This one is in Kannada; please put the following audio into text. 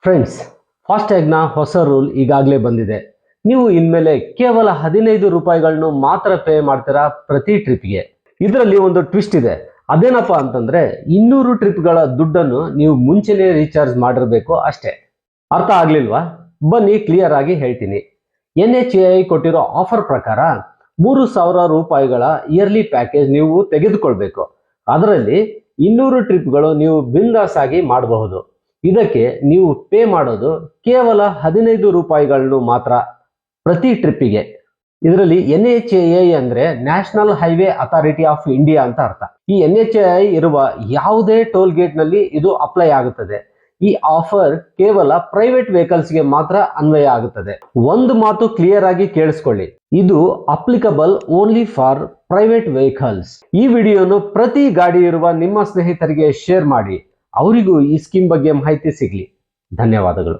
ಫ್ರೆಂಡ್ಸ್, ಫಾಸ್ಟ್ಯಾಗ್ನ ಹೊಸ ರೂಲ್ ಈಗಾಗಲೇ ಬಂದಿದೆ. ನೀವು ಇನ್ಮೇಲೆ ಕೇವಲ 15 ರೂಪಾಯಿಗಳನ್ನು ಮಾತ್ರ ಪೇ ಮಾಡ್ತೀರಾ ಪ್ರತಿ ಟ್ರಿಪ್ಗೆ. ಇದರಲ್ಲಿ ಒಂದು ಟ್ವಿಸ್ಟ್ ಇದೆ. ಅದೇನಪ್ಪ ಅಂತಂದ್ರೆ 200 ಟ್ರಿಪ್ಗಳ ದುಡ್ಡನ್ನು ನೀವು ಮುಂಚೆನೇ ರೀಚಾರ್ಜ್ ಮಾಡಿರಬೇಕು ಅಷ್ಟೇ. ಅರ್ಥ ಆಗ್ಲಿಲ್ವಾ? ಬನ್ನಿ ಕ್ಲಿಯರ್ ಆಗಿ ಹೇಳ್ತೀನಿ. NHAI ಕೊಟ್ಟಿರೋ ಆಫರ್ ಪ್ರಕಾರ 3000 ರೂಪಾಯಿಗಳ ಇಯರ್ಲಿ ಪ್ಯಾಕೇಜ್ ನೀವು ತೆಗೆದುಕೊಳ್ಬೇಕು. ಅದರಲ್ಲಿ 200 ಟ್ರಿಪ್ಗಳು ನೀವು ಬಿಂದಾಸ್ ಆಗಿ ಮಾಡಬಹುದು. ಇದಕ್ಕೆ ನೀವು ಪೇ ಮಾಡೋದು ಕೇವಲ 15 ರೂಪಾಯಿಗಳನ್ನು ಮಾತ್ರ ಪ್ರತಿ ಟ್ರಿಪ್ಪಿಗೆ. ಇದರಲ್ಲಿ NHAI ಅಂದ್ರೆ national highway authority of India ಅಂತ ಅರ್ಥ. ಈ NHAI ಇರುವ ಯಾವುದೇ ಟೋಲ್ ಗೇಟ್ ನಲ್ಲಿ ಇದು ಅಪ್ಲೈ ಆಗುತ್ತದೆ. ಈ ಆಫರ್ ಕೇವಲ ಪ್ರೈವೇಟ್ ವೆಹಿಕಲ್ಸ್ಗೆ ಮಾತ್ರ ಅನ್ವಯ ಆಗುತ್ತದೆ. ಒಂದು ಮಾತು ಕ್ಲಿಯರ್ ಆಗಿ ಕೇಳಿಸ್ಕೊಳ್ಳಿ, ಇದು applicable only for private vehicles. ಈ ವಿಡಿಯೋನು ಪ್ರತಿ ಗಾಡಿ ಇರುವ ನಿಮ್ಮ ಸ್ನೇಹಿತರಿಗೆ ಶೇರ್ ಮಾಡಿ, ಅವರಿಗೂ ಈ ಸ್ಕೀಮ್ ಬಗ್ಗೆ ಮಾಹಿತಿ ಸಿಗಲಿ. ಧನ್ಯವಾದಗಳು.